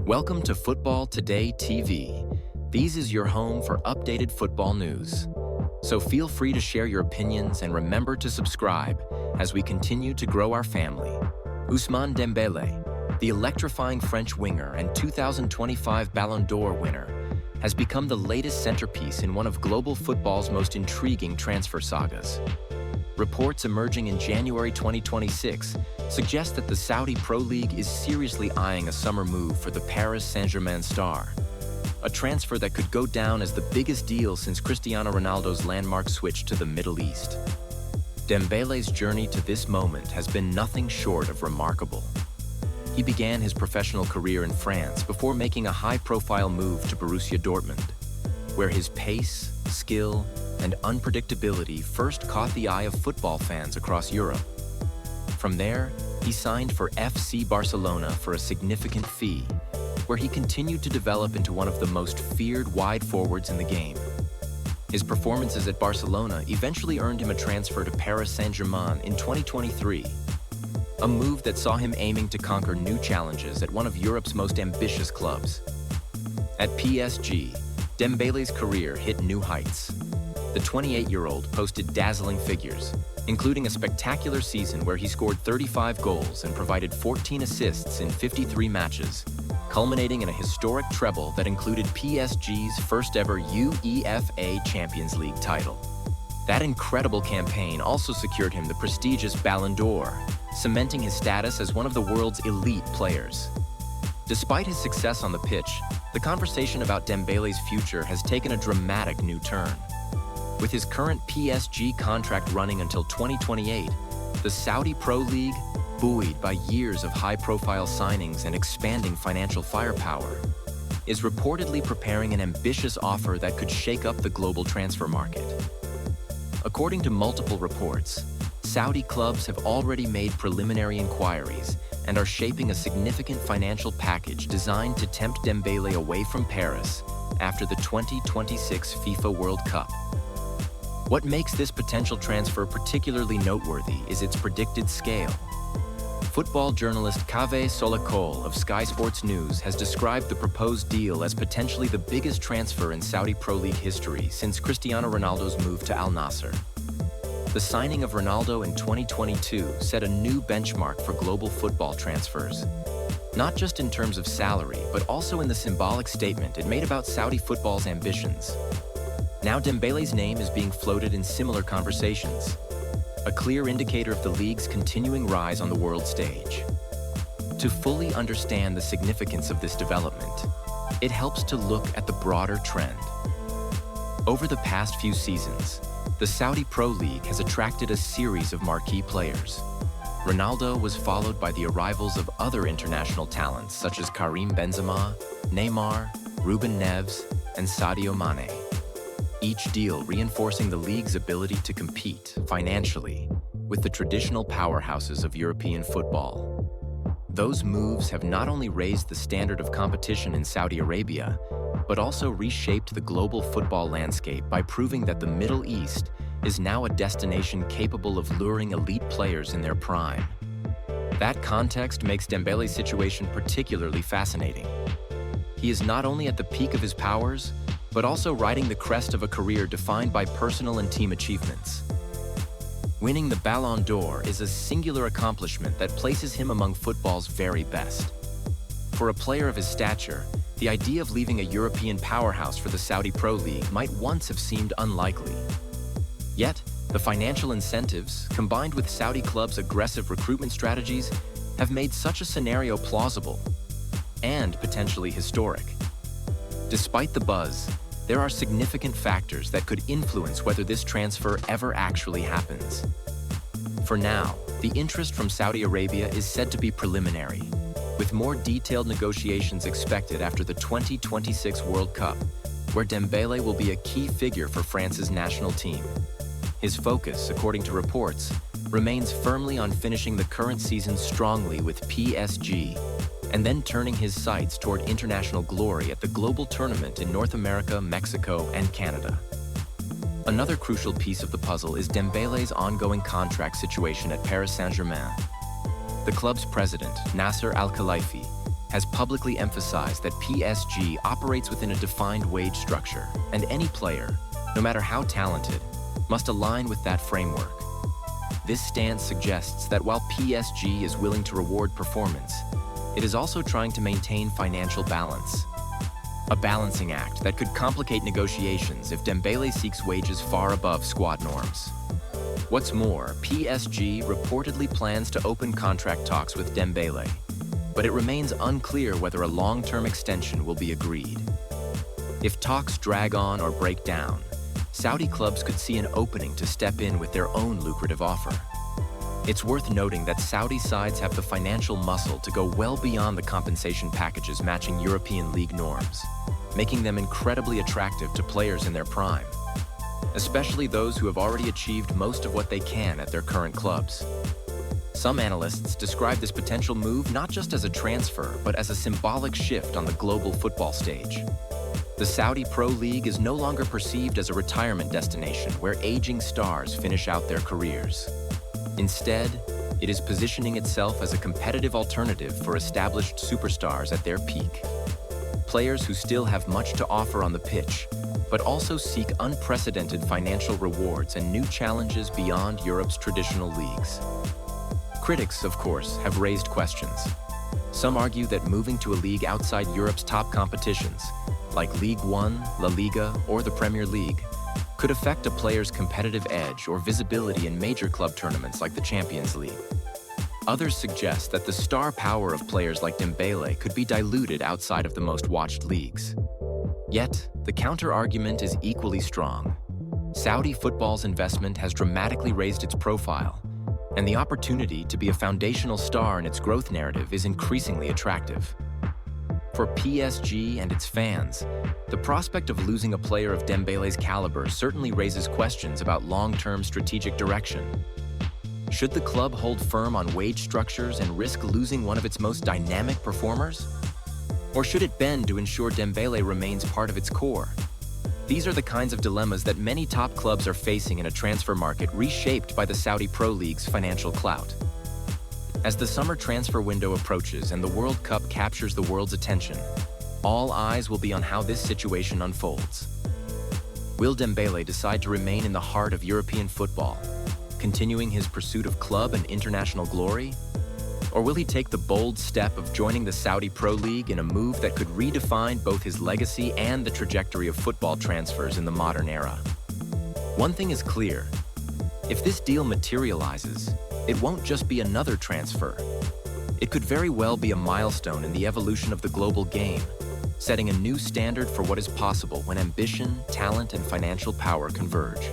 Welcome to Football Today TV. These is your home for updated football news. So feel free to share your opinions and remember to subscribe as we continue to grow our family. Ousmane Dembélé, the electrifying French winger and 2025 Ballon d'Or winner, has become the latest centerpiece in one of global football's most intriguing transfer sagas. Reports emerging in January 2026 suggest that the Saudi Pro League is seriously eyeing a summer move for the Paris Saint-Germain star, a transfer that could go down as the biggest deal since Cristiano Ronaldo's landmark switch to the Middle East. Dembélé's journey to this moment has been nothing short of remarkable. He began his professional career in France before making a high-profile move to Borussia Dortmund, where his pace, skill, and unpredictability first caught the eye of football fans across Europe. From there, he signed for FC Barcelona for a significant fee, where he continued to develop into one of the most feared wide forwards in the game. His performances at Barcelona eventually earned him a transfer to Paris Saint-Germain in 2023, a move that saw him aiming to conquer new challenges at one of Europe's most ambitious clubs. At PSG, Dembélé's career hit new heights. The 28-year-old posted dazzling figures, including a spectacular season where he scored 35 goals and provided 14 assists in 53 matches, culminating in a historic treble that included PSG's first-ever UEFA Champions League title. That incredible campaign also secured him the prestigious Ballon d'Or, cementing his status as one of the world's elite players. Despite his success on the pitch, the conversation about Dembélé's future has taken a dramatic new turn. With his current PSG contract running until 2028, the Saudi Pro League, buoyed by years of high-profile signings and expanding financial firepower, is reportedly preparing an ambitious offer that could shake up the global transfer market. According to multiple reports, Saudi clubs have already made preliminary inquiries and are shaping a significant financial package designed to tempt Dembélé away from Paris after the 2026 FIFA World Cup. What makes this potential transfer particularly noteworthy is its predicted scale. Football journalist Kaveh Solakol of Sky Sports News has described the proposed deal as potentially the biggest transfer in Saudi Pro League history since Cristiano Ronaldo's move to Al Nassr. The signing of Ronaldo in 2022 set a new benchmark for global football transfers, not just in terms of salary, but also in the symbolic statement it made about Saudi football's ambitions. Now Dembélé's name is being floated in similar conversations, a clear indicator of the league's continuing rise on the world stage. To fully understand the significance of this development, it helps to look at the broader trend. Over the past few seasons, the Saudi Pro League has attracted a series of marquee players. Ronaldo was followed by the arrivals of other international talents such as Karim Benzema, Neymar, Ruben Neves, and Sadio Mane. Each deal reinforcing the league's ability to compete financially with the traditional powerhouses of European football. Those moves have not only raised the standard of competition in Saudi Arabia, but also reshaped the global football landscape by proving that the Middle East is now a destination capable of luring elite players in their prime. That context makes Dembélé's situation particularly fascinating. He is not only at the peak of his powers, but also riding the crest of a career defined by personal and team achievements. Winning the Ballon d'Or is a singular accomplishment that places him among football's very best. For a player of his stature, the idea of leaving a European powerhouse for the Saudi Pro League might once have seemed unlikely. Yet, the financial incentives, combined with Saudi clubs' aggressive recruitment strategies, have made such a scenario plausible and potentially historic. Despite the buzz, there are significant factors that could influence whether this transfer ever actually happens. For now, the interest from Saudi Arabia is said to be preliminary, with more detailed negotiations expected after the 2026 World Cup, where Dembélé will be a key figure for France's national team. His focus, according to reports, remains firmly on finishing the current season strongly with PSG, and then turning his sights toward international glory at the global tournament in North America, Mexico, and Canada. Another crucial piece of the puzzle is Dembélé's ongoing contract situation at Paris Saint-Germain. The club's president, Nasser Al-Khelaifi, has publicly emphasized that PSG operates within a defined wage structure, and any player, no matter how talented, must align with that framework. This stance suggests that while PSG is willing to reward performance, it is also trying to maintain financial balance. A balancing act that could complicate negotiations if Dembélé seeks wages far above squad norms. What's more, PSG reportedly plans to open contract talks with Dembélé, but it remains unclear whether a long-term extension will be agreed. If talks drag on or break down, Saudi clubs could see an opening to step in with their own lucrative offer. It's worth noting that Saudi sides have the financial muscle to go well beyond the compensation packages matching European league norms, making them incredibly attractive to players in their prime, especially those who have already achieved most of what they can at their current clubs. Some analysts describe this potential move not just as a transfer, but as a symbolic shift on the global football stage. The Saudi Pro League is no longer perceived as a retirement destination where aging stars finish out their careers. Instead, it is positioning itself as a competitive alternative for established superstars at their peak. Players who still have much to offer on the pitch, but also seek unprecedented financial rewards and new challenges beyond Europe's traditional leagues. Critics, of course, have raised questions. Some argue that moving to a league outside Europe's top competitions, like Ligue 1, La Liga, or the Premier League, could affect a player's competitive edge or visibility in major club tournaments like the Champions League. Others suggest that the star power of players like Dembélé could be diluted outside of the most watched leagues. Yet, the counter-argument is equally strong. Saudi football's investment has dramatically raised its profile, and the opportunity to be a foundational star in its growth narrative is increasingly attractive. For PSG and its fans, the prospect of losing a player of Dembélé's caliber certainly raises questions about long-term strategic direction. Should the club hold firm on wage structures and risk losing one of its most dynamic performers? Or should it bend to ensure Dembélé remains part of its core? These are the kinds of dilemmas that many top clubs are facing in a transfer market reshaped by the Saudi Pro League's financial clout. As the summer transfer window approaches and the World Cup captures the world's attention, all eyes will be on how this situation unfolds. Will Dembélé decide to remain in the heart of European football, continuing his pursuit of club and international glory? Or will he take the bold step of joining the Saudi Pro League in a move that could redefine both his legacy and the trajectory of football transfers in the modern era? One thing is clear: if this deal materializes, it won't just be another transfer. It could very well be a milestone in the evolution of the global game, setting a new standard for what is possible when ambition, talent, and financial power converge.